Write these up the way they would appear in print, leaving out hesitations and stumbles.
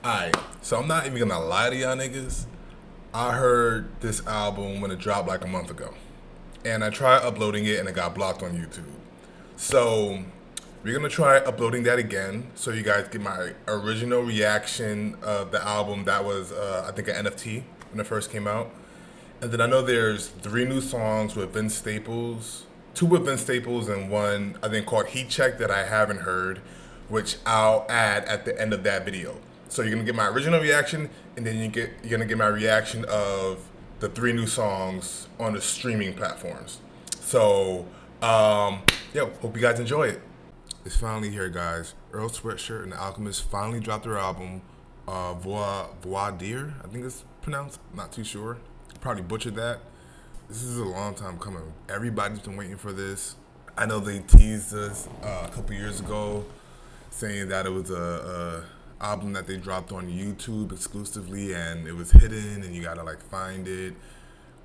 Alright, so I'm not even gonna lie to y'all niggas. I heard this album when it dropped like a month ago. And I tried uploading it and it got blocked on YouTube. So we're gonna try uploading that again so you guys get my original reaction of the album that was, I think, an NFT when it first came out. And then I know there's 3 new songs with Vince Staples, 2 with Vince Staples and 1 I think called Heat Check that I haven't heard, which I'll add at the end of that video. So you're gonna get my original reaction, and then you're gonna get my reaction of the 3 new songs on the streaming platforms. So, hope you guys enjoy it. It's finally here, guys. Earl Sweatshirt and Alchemist finally dropped their album, Voir, I think it's pronounced. Not too sure. Probably butchered that. This is a long time coming. Everybody's been waiting for this. I know they teased us a couple years ago, saying that it was a album that they dropped on YouTube exclusively, and it was hidden, and you gotta like find it,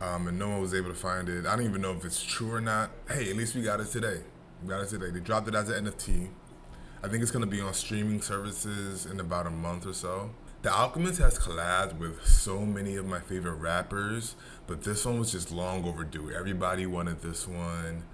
and no one was able to find it. I don't even know if it's true or not. Hey, at least we got it today. They dropped it as an NFT. I think it's gonna be on streaming services in about a month or so. The Alchemist has collabed with so many of my favorite rappers, but this one was just long overdue. Everybody wanted this one.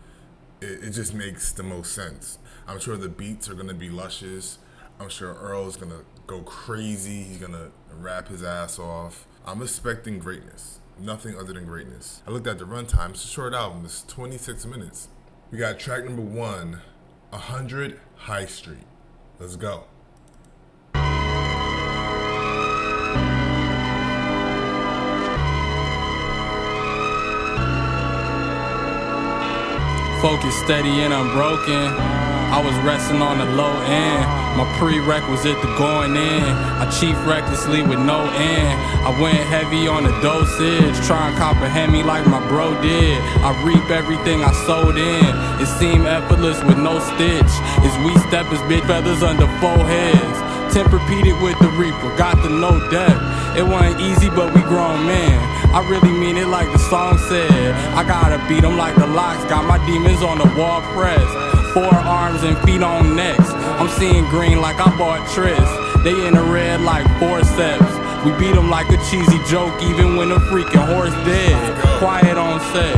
It just makes the most sense. I'm sure the beats are gonna be luscious. I'm sure Earl's gonna go crazy. He's gonna rap his ass off. I'm expecting greatness. Nothing other than greatness. I looked at the runtime. It's a short album. It's 26 minutes. We got track number 1, 100 High Street. Let's go. Focus steady and unbroken. I was resting on the low end. My prerequisite to going in. I chief recklessly with no end. I went heavy on the dosage. Try and comprehend me like my bro did. I reap everything I sowed in. It seemed effortless with no stitch. As we step as big feathers under 4 heads. Tempur-Pedic with the Reaper, got the no depth. It wasn't easy, but we grown men. I really mean it like the song said. I gotta beat them like the locks. Got my demons on the wall press. 4 arms and feet on necks. I'm seeing green like I bought Tris. They in the red like forceps. We beat them like a cheesy joke, even when the freaking horse dead. Quiet on set.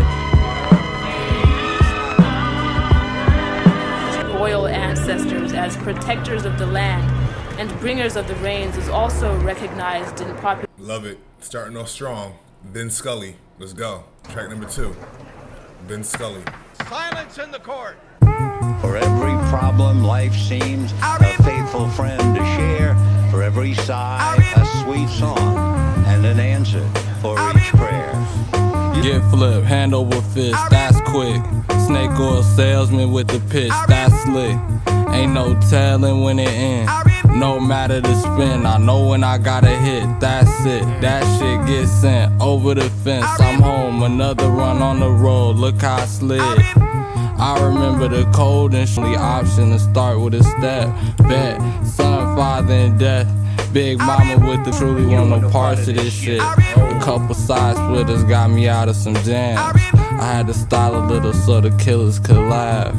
Royal ancestors as protectors of the land and bringers of the rains is also recognized in popular. Love it. Starting off strong. Ben Scully. Let's go. Track number 2. Ben Scully. Silence in the court. For every problem life seems a faithful friend to share. For every sigh a sweet song and an answer for each prayer. Get flipped, hand over fist, that's quick. Snake oil salesman with the pitch, that's slick. Ain't no telling when it ends. No matter the spin, I know when I gotta hit, that's it. That shit gets sent over the fence. I'm home, another run on the road, look how I slid. I remember the cold and the option to start with a step. Bet, son, father, and death. Big mama with the truly want no parts of this shit. A couple side splitters got me out of some jams. I had to style a little so the killers could laugh.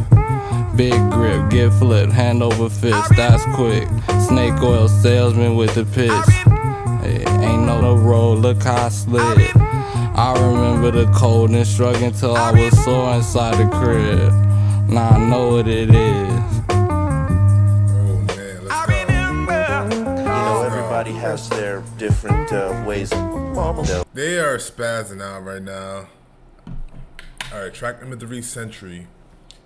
Big grip, get flipped, hand over fist, that's quick. Snake oil salesman with the pitch. Hey, ain't no road, look how I slid. I remember the cold and shrugging till I was sore inside the crib. Now I know what it is. Oh man, let's go. You know, everybody has their different ways of They are spazzing out right now. Alright, track number 3, Century,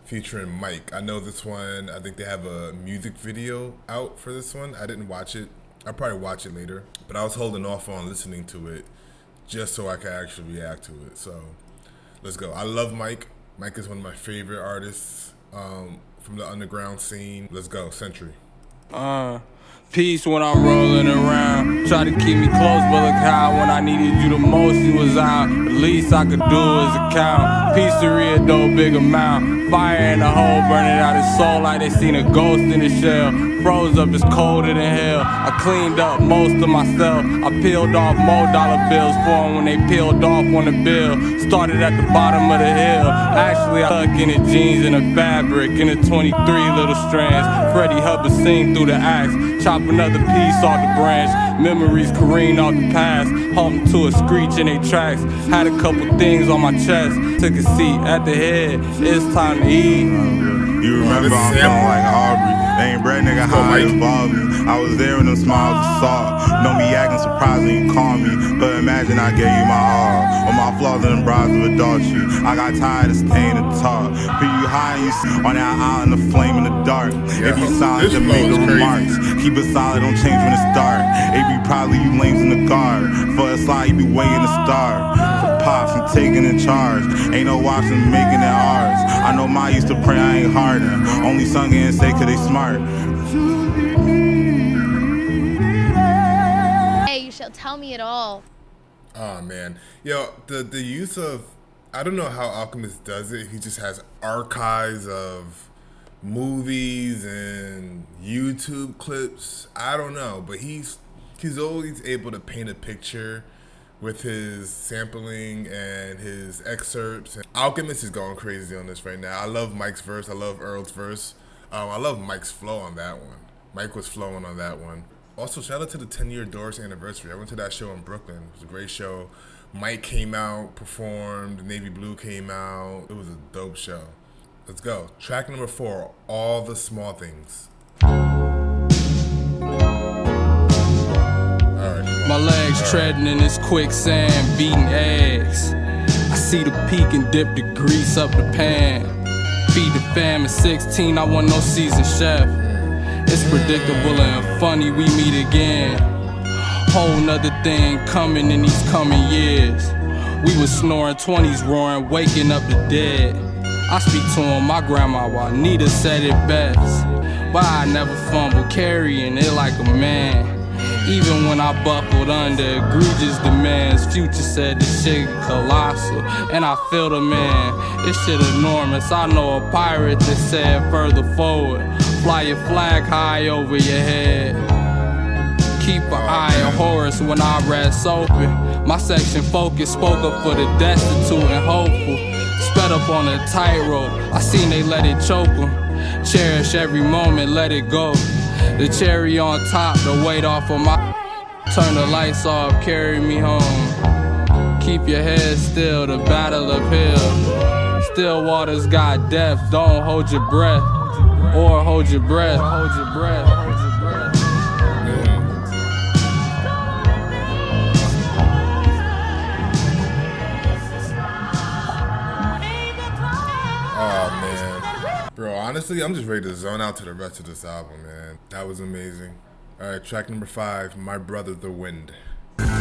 featuring Mike. I know this one, I think they have a music video out for this one. I didn't watch it. I'll probably watch it later. But I was holding off on listening to it just so I could actually react to it. So, let's go. I love Mike. Mike is one of my favorite artists from the underground scene. Let's go, Century. Peace when I'm rolling around. Try to keep me close, but look how when I needed you the most, you was out. The least I could do is account. Pizzeria dough, big amount. Fire in the hole, burning out his soul like they seen a ghost in the shell. froze up, it's colder than hell. I cleaned up most of myself. I peeled off more dollar bills for 'em when they peeled off on the bill. Started at the bottom of the hill. Actually, I tuck in the jeans and the fabric in the 23 little strands. Freddie Hubbard sing through the axe. Chop another piece off the branch. Memories careen off the past. Hum to a screech in they tracks. Had a couple things on my chest. Took a seat at the head. It's time to eat. You remember I'm feeling like Aubrey. They ain't bread nigga how it involved me. I was there when them smiles was soft. Don't be acting surprised when you call me. But imagine I gave you my all. All my flaws and brides of adultery. I got tired of staying to talk. Put you high and you on that island of flame in the dark. If you silent then make the remarks. Keep it solid, don't change when it's dark. It be probably you lames in the guard. For a slide you be waiting to starve. For pops and taking in charge. Ain't no watching making it ours. I know my used to pray I ain't harder. Only sung and say cause they smart. Hey, you shall tell me it all. Oh man, yo, the use of, I don't know how Alchemist does it. He just has archives of movies and YouTube clips. I don't know, but he's always able to paint a picture with his sampling and his excerpts. And Alchemist is going crazy on this right now. I love Mike's verse. I love Earl's verse. I love Mike's flow on that one. Mike was flowing on that one. Also, shout out to the 10-year Doris anniversary. I went to that show in Brooklyn. It was a great show. Mike came out, performed. Navy Blue came out. It was a dope show. Let's go. Track number 4, All the Small Things. My legs treading in this quicksand, beating eggs. I see the peak and dip the grease up the pan. Feed the fam at 16, I want no seasoned chef. It's predictable and funny, we meet again. Whole nother thing coming in these coming years. We was snoring 20s roaring, waking up the dead. I speak to him, my grandma Juanita said it best. But I never fumble, carrying it like a man. Even when I buckled under egregious demands, Future said this shit colossal, and I feel the man. This shit enormous. I know a pirate that said further forward, fly your flag high over your head. Keep an eye on Horace when I read Sophie. My section focus spoke up for the destitute and hopeful. Sped up on a tightrope, I seen they let it choke them. Cherish every moment, let it go. The cherry on top, the weight off of my. Turn the lights off, carry me home. Keep your head still, the battle uphill. Still waters got depth, don't hold your breath. Or hold your breath, hold your breath, hold your breath. Oh man. Bro, honestly, I'm just ready to zone out to the rest of this album, man. That was amazing. Alright, track number 5, My Brother the Wind. Crazy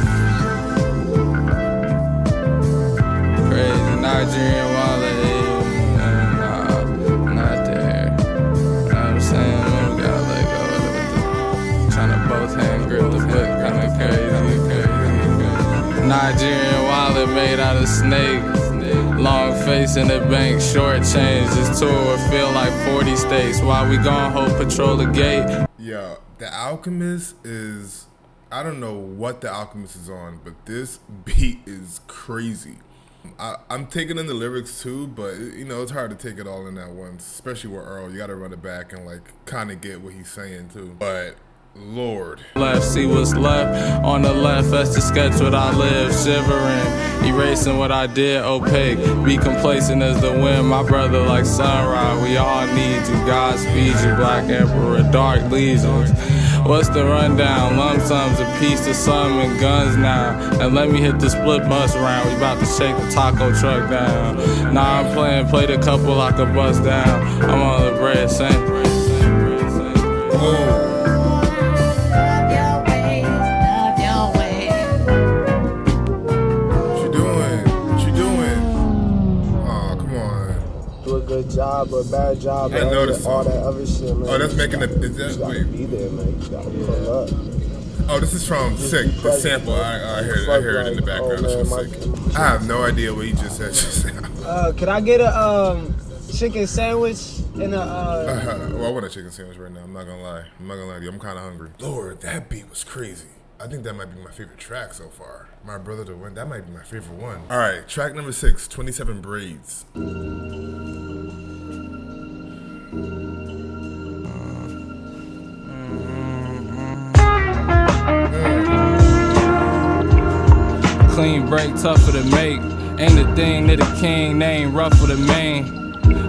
Nigerian wallet, not there. You know what I'm saying? We gotta let go of it. Tryna both hand grip the book, kinda crazy. Nigerian wallet made out of snake. Long face in the bank, short change. This tour would feel like 40 states. While we gon' hold patrol the gate. Yo, The Alchemist is, I don't know what The Alchemist is on, but this beat is crazy. I'm taking in the lyrics too, but you know, it's hard to take it all in at once, especially with Earl. You gotta run it back and like kind of get what he's saying too. But Lord. Left, see what's left. On the left, that's to sketch what I live. Shivering, erasing what I did, opaque. Be complacent as the wind, my brother like sunrise. We all need you, Godspeed you, Black Emperor, Dark Legions. What's the rundown? Lump sums, a piece to some and guns now. And let me hit the split bus round. We about to shake the taco truck down. Nah, I'm playing, played a couple I could bust down. I'm on the bread, same. Whoa. Good job or bad job, I know the song. all that other shit, man. Oh, that's making the. Is that, you gotta be there, man. You gotta pull up. Oh, this is from Sick, the sample. I hear it in the background. It's from Sick. I have no idea what he just said just now. Could I get a chicken sandwich and a. Well, I want a chicken sandwich right now. I'm not gonna lie. I'm not gonna lie to you. I'm kind of hungry. Lord, that beat was crazy. I think that might be my favorite track so far. My brother to win. That might be my favorite one. All right, track number 6, 27 Braids. Clean break, tougher to make. Ain't a thing that a king name, rougher the mane.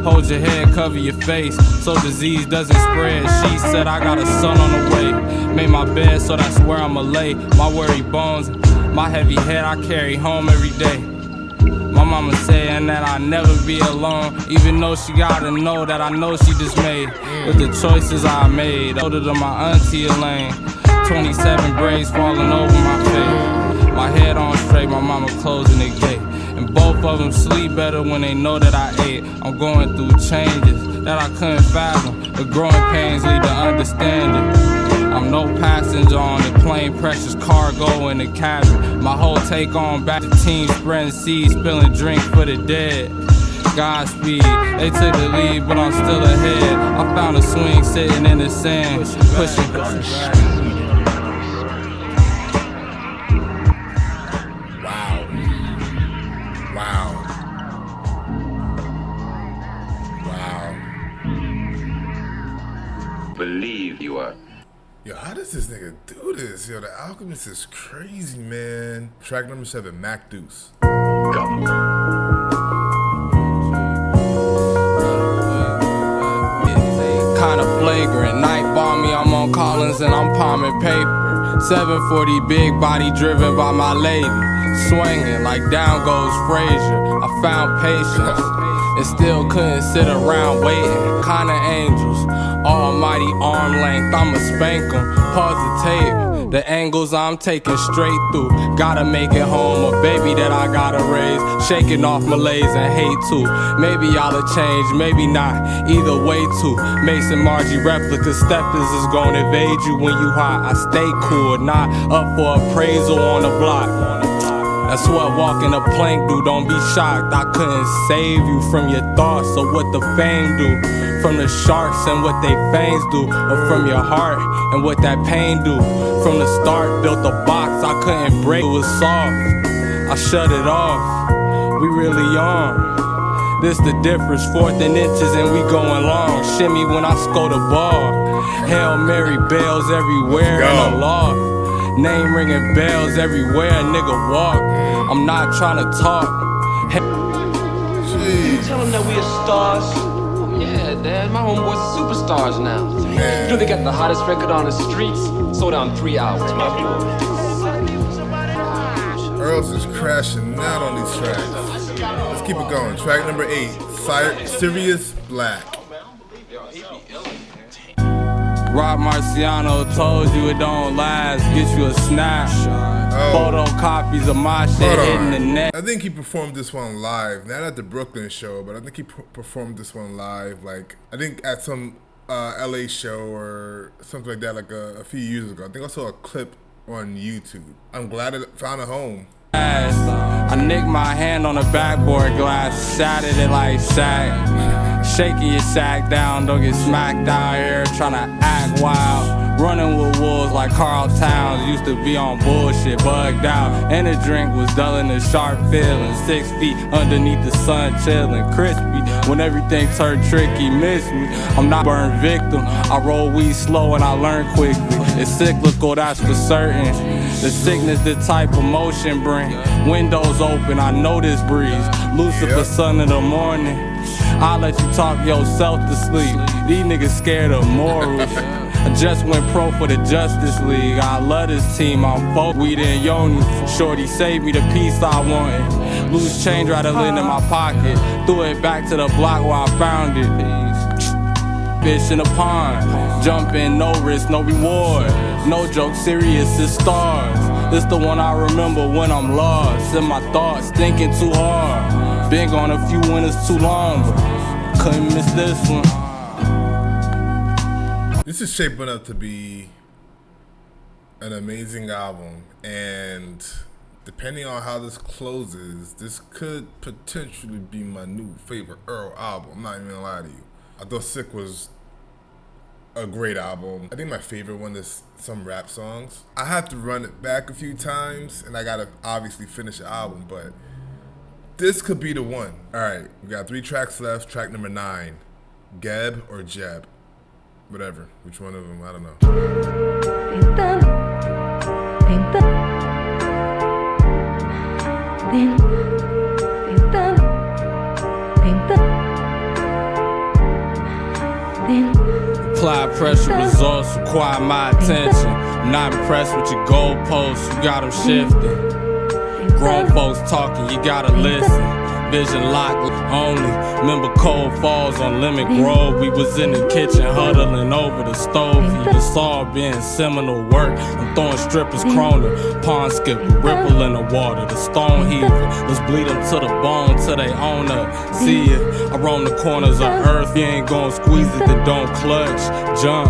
Hold your head, cover your face, so disease doesn't spread. She said I got a son on the way. Made my bed, so that's where I'ma lay. My worry bones, my heavy head I carry home every day. My mama saying that I never be alone, even though she gotta know that I know she just made. With the choices I made, older than my auntie Elaine. 27 braids falling over my face. My head on straight, my mama closing the gate. And both of them sleep better when they know that I ate. I'm going through changes that I couldn't fathom. The growing pains lead to understanding. I'm no passenger on the plane, precious cargo in the cabin. My whole take on back to team, spreading seeds, spilling drink for the dead. Godspeed, they took the lead, but I'm still ahead. I found a swing sitting in the sand, pushing back. Believe you are. Yo, how does this nigga do this? Yo, the Alchemist is crazy, man. Track number 7, Mac Deuce. Go. Kinda flagrant, night balmy, I'm on Collins and I'm palming paper. 740 big body driven by my lady. Swinging like down goes Frazier. I found patience and still couldn't sit around waiting. Kinda angels, almighty arm length, I'ma spank them. Pause the tape, the angles I'm taking straight through. Gotta make it home, a baby that I gotta raise. Shaking off malaise and hate too. Maybe y'all have changed, maybe not, either way too. Mason Margie replica steppers is gonna evade you when you hot. I stay cool, not up for appraisal on the block. That's what walking the plank do, don't be shocked. I couldn't save you from your thoughts, so what the fame do? From the sharks and what they fangs do, or from your heart and what that pain do. From the start, built a box I couldn't break, it was soft. I shut it off, we really on. This the difference, 4th and inches and we going long. Shimmy when I score the ball. Hail Mary bells everywhere in the loft. Name ringing bells everywhere, nigga walk. I'm not trying to talk. Tell them that we are stars. Yeah, Dad, my homeboys are superstars now. Man. You know they got the hottest record on the streets. Sold out in 3 hours, my boy. Earl's is crashing out on these tracks. Let's keep it going. Track number 8, Sirius Black. Rob Marciano told you it don't last, get you a snap. Photo copies of my shit hitting the net. I think he performed this one live, not at the Brooklyn show, but I think he performed this one live, like, I think at some LA show or something like that, like a few years ago. I think I saw a clip on YouTube. I'm glad it found a home. I nicked my hand on the backboard glass, shattered it like Shaq. Shaking your sack down, don't get smacked out here tryna act wild. Running with wolves like Carl Towns, used to be on bullshit, bugged out. And the drink was dulling the sharp feeling. 6 feet underneath the sun, chilling, crispy. When everything turned tricky, miss me. I'm not burned victim. I roll weed slow and I learn quickly. It's cyclical, that's for certain. The sickness, the type of motion bring. Windows open, I know this breeze. Lucifer, sun in the morning. I'll let you talk yourself to sleep. These niggas scared of morals. I just went pro for the Justice League. I love this team, I'm folk. Weed and Yoni. Shorty saved me the peace I wanted. Loose change rattling in my pocket. Threw it back to the block where I found it. Fish in a pond. Jump in, no risk, no reward. No joke, serious as stars. This the one I remember when I'm lost. In my thoughts, thinking too hard. Been gone a few winters too long, but couldn't miss this one. This is shaping up to be an amazing album, and depending on how this closes, this could potentially be my new favorite Earl album. I'm not even gonna lie to you. I thought Sick was a great album. I think my favorite one is some rap songs. I have to run it back a few times, and I gotta obviously finish the album, but this could be the one. All right, we got 3 tracks left. Track number 9, Geb or Jeb, whatever. Which one of them? I don't know. Apply pressure, results require my attention. I'm not impressed with your goalposts, you got them shifting. Grown folks talking, you gotta listen. Vision locked only. Remember cold falls on Lemon Grove. We was in the kitchen huddling over the stove. The saw being seminal work. I'm throwing strippers Krona, pond skipper, ripple in the water, the stone heaver. Let's bleed them to the bone till they own up. See it, I roam the corners of earth. You ain't gon' squeeze it, then don't clutch. Jump.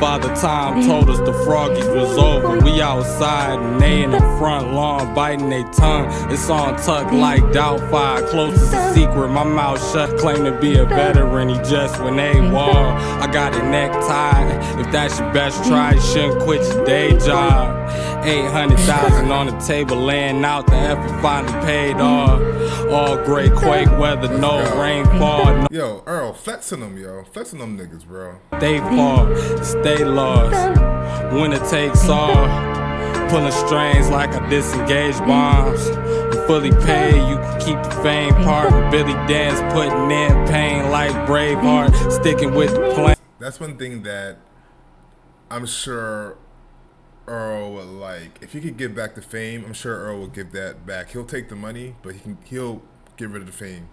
Father Time told us the froggies was over. We outside and they in the front lawn biting they tongue. It's on tuck like Doubtfire. Close as a secret, my mouth shut. Claim to be a veteran, he just went AWOL. I got a necktie. If that's your best try, you shouldn't quit your day job. 800,000 on the table, laying out. The effort finally paid off. All gray quake weather, no rainfall. Yo, Earl, flex on them, yo. Flex on them niggas, bro. They fall, stay lost. Winner takes all. Pulling strings like I disengage bombs. I'm fully paid, you can keep the fame part. Billy Dance putting in pain like Braveheart. Sticking with the plan. That's one thing that I'm sure Earl would like. If he could give back the fame, I'm sure Earl will give that back. He'll take the money, but he'll get rid of the fame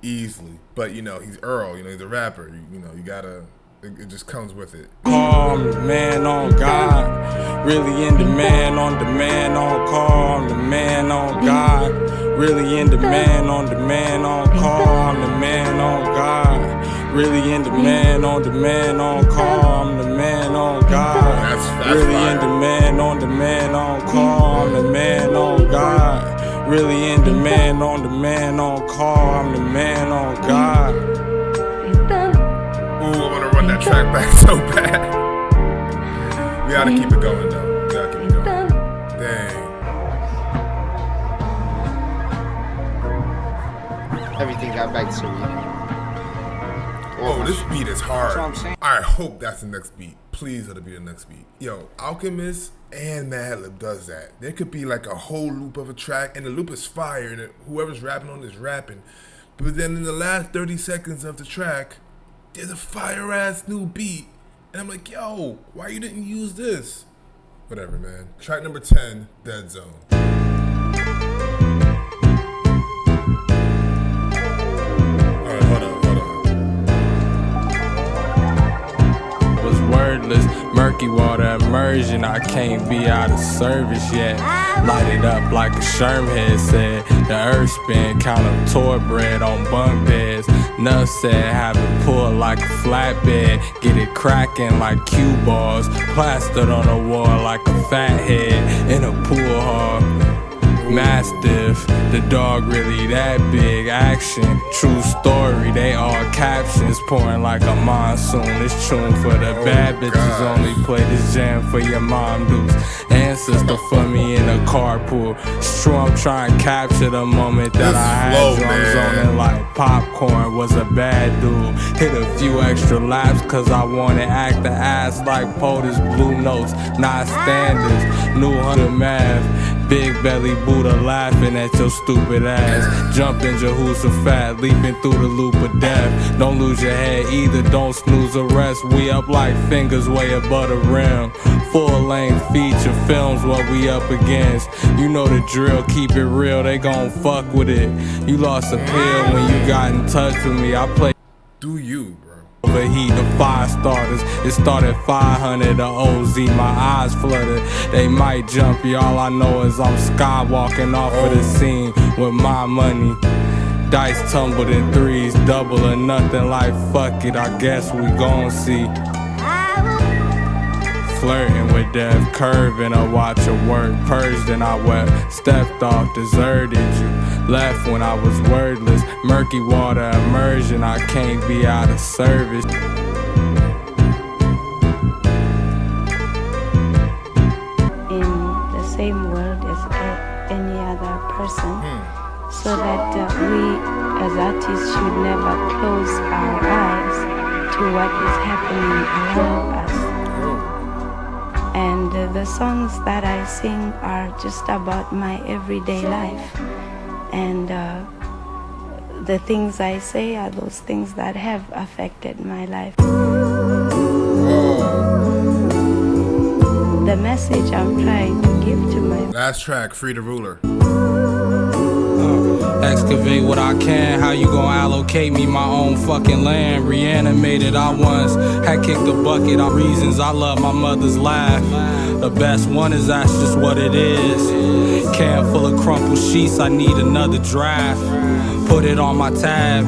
easily. But you know, he's Earl. You know, he's a rapper. You know, you gotta. It just comes with it. Call, I'm the man on God. Really in demand on demand on call. I'm the man on God. Really in demand on demand on call. I'm the man on God. Really in demand on demand on call. I'm the man on God. That's really fire. in demand on demand on call. I'm the man on God. Really in demand on demand on call. I'm the man on God. Ooh, I want to run that track back so bad. We gotta keep it going, though. We gotta keep it going. Dang. Everything got back to me. Oh, this beat is hard. I hope that's the next beat. Please let it be the next beat. Yo, Alchemist and Madlib does that. There could be like a whole loop of a track, and the loop is fire, and whoever's rapping on is rapping. But then in the last 30 seconds of the track, there's a fire-ass new beat. And I'm like, yo, why you didn't use this? Whatever, man. Track number 10, Dead Zone. Alright, hold on. Was wordless, murky water immersion. I can't be out of service yet. Light it up like a Sherm head said. The earth spin, count up toy bread on bunk beds. Nuff said, have it pulled like a flatbed. Get it cracking like cue balls. Plastered on the wall like a fat head in a pool hall. Mastiff, the dog really that big. Action, true story, they all captions. Pouring like a monsoon. It's tune for the bad bitches. Only play this jam for your mom dudes. Ancestor for me in a carpool. It's true, I'm trying to capture the moment that I had drums on it like popcorn. Was a bad dude. Hit a few extra laps cause I wanna act the ass like POTUS. Blue notes, not standards. New 100 math. Big belly Buddha laughing at your stupid ass. Jumping Jehoshaphat, leaping through the loop of death. Don't lose your head either, don't snooze or rest. We up like fingers way above the rim. Full length feature films what we up against. You know the drill, keep it real, they gon' fuck with it. You lost a pill when you got in touch with me. I play. Do you, bro? Overheat the fire starters. It started 500 to OZ. My eyes flooded. They might jump you. All I know is I'm skywalking off of the scene with my money. Dice tumbled in threes, double or nothing. Like fuck it, I guess we gon' see. flirting with death, curving a watch of work. Purged and I wept, stepped off, deserted you. Left when I was wordless, murky water immersion. I can't be out of service. In the same world as any other person, so that we as artists should never close our eyes to what is happening around us. And the songs that I sing are just about my everyday life. And the things I say are those things that have affected my life. The message I'm trying to give to my last track, Free the Ruler. Excavate what I can, how you gon' allocate me my own fucking land? Reanimated, I once had kicked the bucket on reasons I love my mother's laugh. The best one is that's just what it is. Can full of crumpled sheets, I need another draft. Put it on my tab.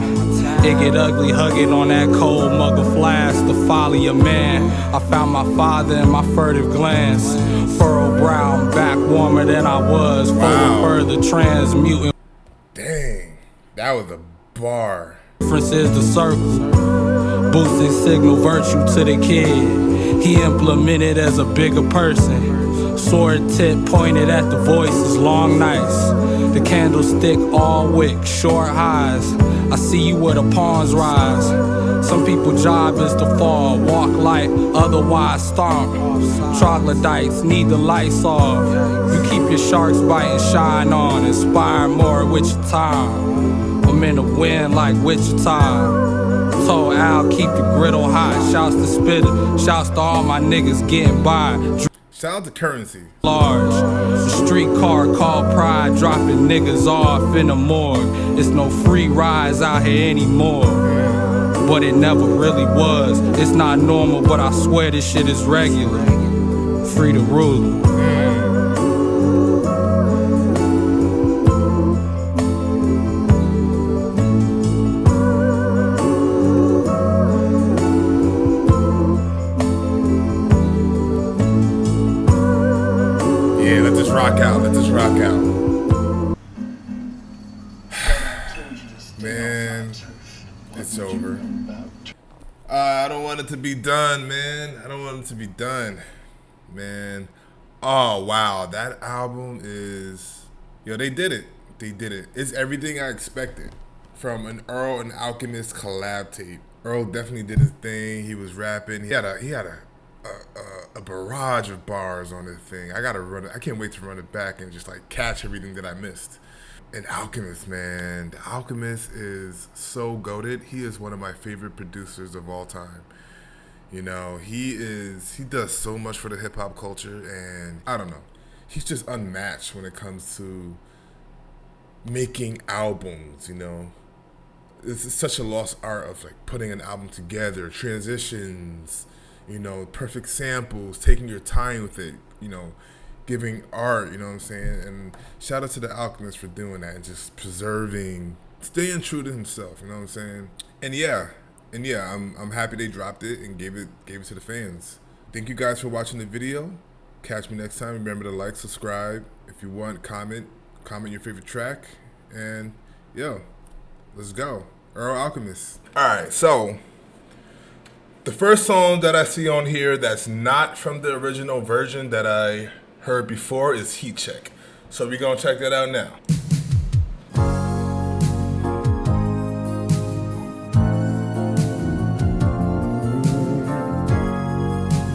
It get ugly, hugging on that cold mug of flask. The folly of man. I found my father in my furtive glance. Furrowed brow, I'm back warmer than I was. Wow. Further transmuting. Dang, that was a bar. Difference is the circle. Boosting signal virtue to the kid. He implemented as a bigger person. Sword tip pointed at the voices, long nights. The candlestick all wick, short highs. I see you where the pawns rise. Some people's job is to fall, walk light, otherwise stomp. Troglodytes need the lights off. You keep your sharks biting, shine on. Inspire more with your time. I'm in the wind like Wichita. Told Al keep the griddle hot. Shouts to Spitter, shouts to all my niggas getting by. Shout out to Currency. Large, the streetcar called Pride, dropping niggas off in the morgue. It's no free rides out here anymore, but it never really was. It's not normal, but I swear this shit is regular. Free the ruler. Rock out, let this rock out. Man, it's over. I don't want it to be done, man. I don't want it to be done, man. Oh, wow. That album is... Yo, they did it. They did it. It's everything I expected from an Earl and Alchemist collab tape. Earl definitely did his thing. He was rapping. He had a barrage of bars on this thing. I gotta run it. I can't wait to run it back and just like catch everything that I missed. And Alchemist, man, the Alchemist is so goated. He is one of my favorite producers of all time. You know, he does so much for the hip hop culture, and I don't know, he's just unmatched when it comes to making albums. You know, it's such a lost art of like putting an album together, transitions. You know, perfect samples, taking your time with it, you know, giving art, you know what I'm saying? And shout out to the Alchemist for doing that and just preserving, staying true to himself, you know what I'm saying? And yeah, I'm happy they dropped it and gave it to the fans. Thank you guys for watching the video. Catch me next time. Remember to like, subscribe. If you want, comment your favorite track. And yo, let's go. Earl Alchemist. All right, so the first song that I see on here that's not from the original version that I heard before is Heat Check. So we're gonna check that out now.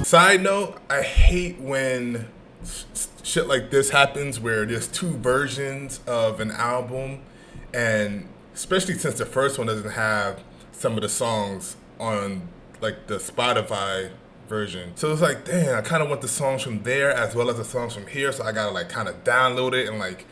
Side note, I hate when shit like this happens where there's two versions of an album, and especially since the first one doesn't have some of the songs on like the Spotify version. So it's like, damn, I kind of want the songs from there as well as the songs from here. So I gotta like kind of download it and like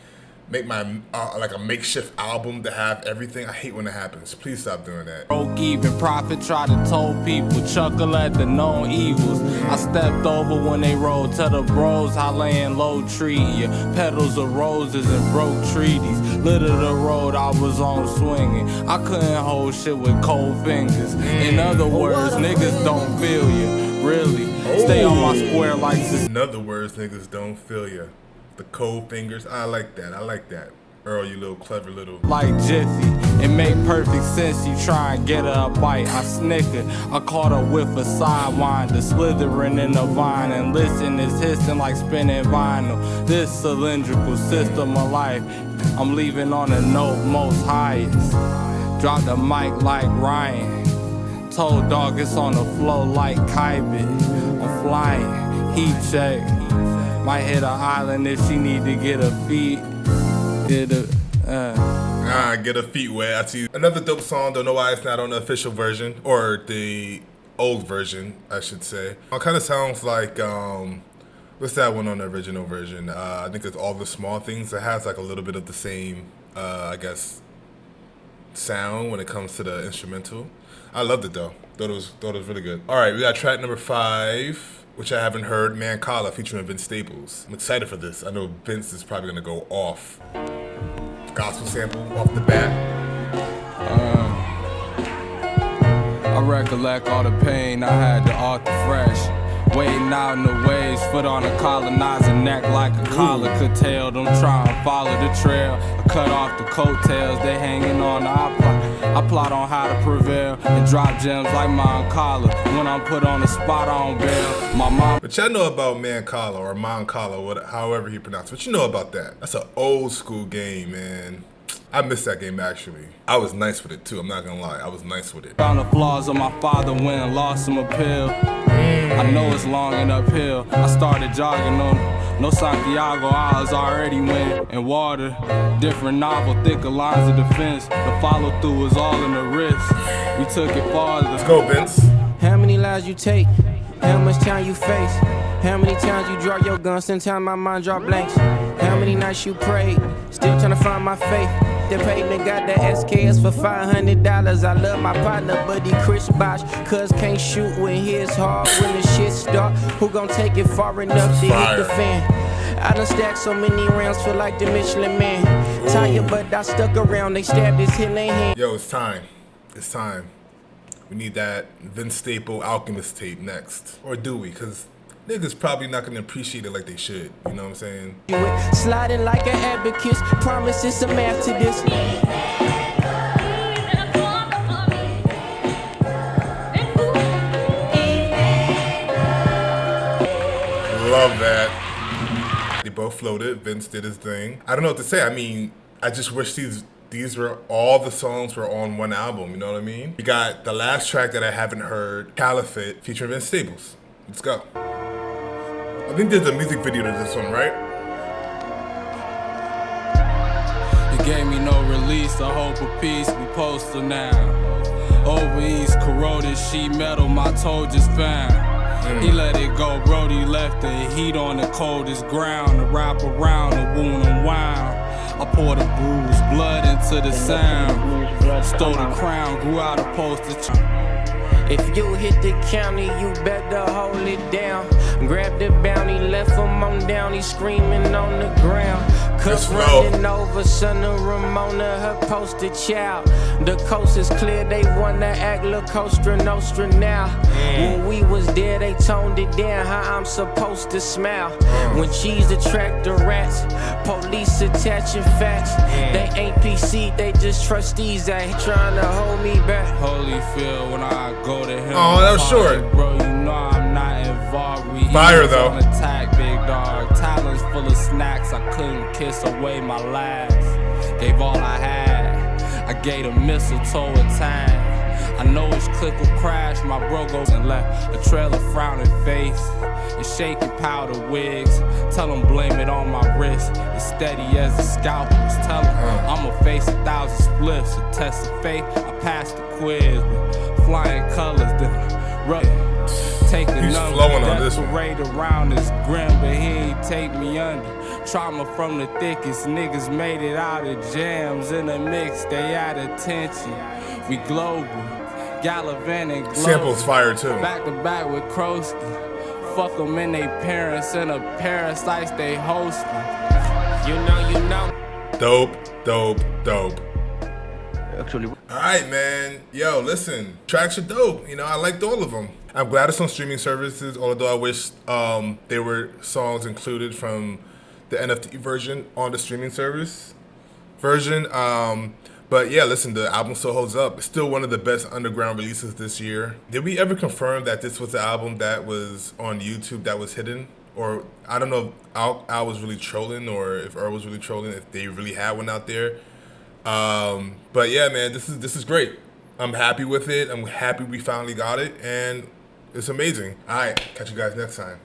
make my like a makeshift album to have everything. I hate when it happens. Please stop doing that. Broke even prophet tried to told people, chuckle at the known evils. I stepped over when they rolled to the bros, how laying low treat you. Petals of roses and broke treaties. Litter the road I was on swinging. I couldn't hold shit with cold fingers. In other words, niggas don't feel you. really. Stay on my square like this. In other words, niggas don't feel ya. The cold fingers, I like that. I like that. Earl, you little clever little. Like Jiffy, it made perfect sense. You try and get her a bite. I snickered. I caught her with a sidewinder, slithering in the vine, and listen, it's hissing like spinning vinyl. This cylindrical system of life, I'm leaving on a note most highest. Drop the mic like Ryan. Told dog it's on the flow like Kybit. I'm flying, heat check. Might hit an island if she need to get her feet. Get her feet wet. I see another dope song. Don't know why it's not on the official version or the old version, I should say. It kind of sounds like what's that one on the original version? I think it's All the Small Things. It has like a little bit of the same, I guess, sound when it comes to the instrumental. I loved it though. Thought it was really good. All right, we got track number 5, which I haven't heard. Mancala featuring Vince Staples. I'm excited for this. I know Vince is probably gonna go off. Gospel sample off the bat. I recollect all the pain I had to Arthur Fresh. Waiting out in the waves, foot on a colonizer neck like a collar could tell them try and follow the trail. I cut off the coattails, they hanging on. I plot on how to prevail and drop gems like Mancala. When I'm put on the spot, I don't bail. My mom. But y'all know about Mancala or Mancala, however he pronounced it. What you know about that? That's an old school game, man. I missed that game actually. I was nice with it too, I'm not gonna lie. I was nice with it. Found the flaws of my father when I lost some appeal. I know it's long and uphill. I started jogging on no Santiago, I was already winning. And water, different novel, thicker lines of defense. The follow through was all in the wrist. We took it farther. Let's go, Vince. How many lives you take? How much time you face? How many times you draw your gun? Sometimes my mind draw blanks. How many nights you prayed? Still trying to find my faith. The pavement got the SKS for $500. I love my partner, but he Chris Bosh. Cuz can't shoot when his hard, when the shit start. Who gon' take it far enough to hit the fan? I done stacked so many rounds, feel like the Michelin Man. Tired, but I stuck around, they stabbed his hit in their hand. Yo, it's time. It's time. We need that Vince Staple Alchemist tape next. Or do we? Cause niggas probably not gonna appreciate it like they should. You know what I'm saying? Sliding like an abacus, promise it's a math to this. Love that. They both floated. Vince did his thing. I don't know what to say. I mean, I just wish these were all the songs were on one album. You know what I mean? We got the last track that I haven't heard, Caliphate, featuring Vince Staples. Let's go. I think there's a music video to this one, right? It gave me no release, a hope of peace, we poster now. Over east, corroded sheet metal, my toe just found. He let it go, Brody left the heat on the coldest ground. To wrap around, the wound unwound. I poured the bruised blood into the sound. Stole the crown, grew out a poster. If you hit the county, you better hold it down. Grab the bounty, left him on down, he screaming on the ground. Cuss running over, son of Ramona, her poster child. The coast is clear, they wanna act La Costa Nostra now. When we was there, they toned it down, how I'm supposed to smile. When cheese attract the rats, police attaching facts. They ain't PC, they just trustees out here trying to hold me back. Holyfield, when I go to him. Oh, that was short. Bro, you know I'm not involved. We fire though. On attack, big dog. Talons full of snacks. I couldn't kiss away my last. Gave all I had. I gave a mistletoe a time. I know his click will crash. My bro goes and left a trail of frowning face and shaking powder wigs. Tell him blame it on my wrist. It's steady as the scalpels. Tell him I'ma face 1,000 spliffs. A test of faith. I passed the quiz with flying colors. Then take the number. Parade around is grim, but he ain't take me under. Trauma from the thickest. Niggas made it out of jams. In the mix, they out of tension. We global. Gallivanting global. Samples fire too. Back to back with Krosky. Fuck them and they parents in a parasites they hosting. You know. Dope. Actually. All right, man. Yo, listen. Tracks are dope. You know, I liked all of them. I'm glad it's on streaming services, although I wish there were songs included from the NFT version on the streaming service version. But yeah, listen, the album still holds up. It's still one of the best underground releases this year. Did we ever confirm that this was the album that was on YouTube that was hidden? Or I don't know if Al was really trolling or if Earl was really trolling, if they really had one out there. But yeah, man, this is great. I'm happy with it. I'm happy we finally got it, and it's amazing. All right, catch you guys next time.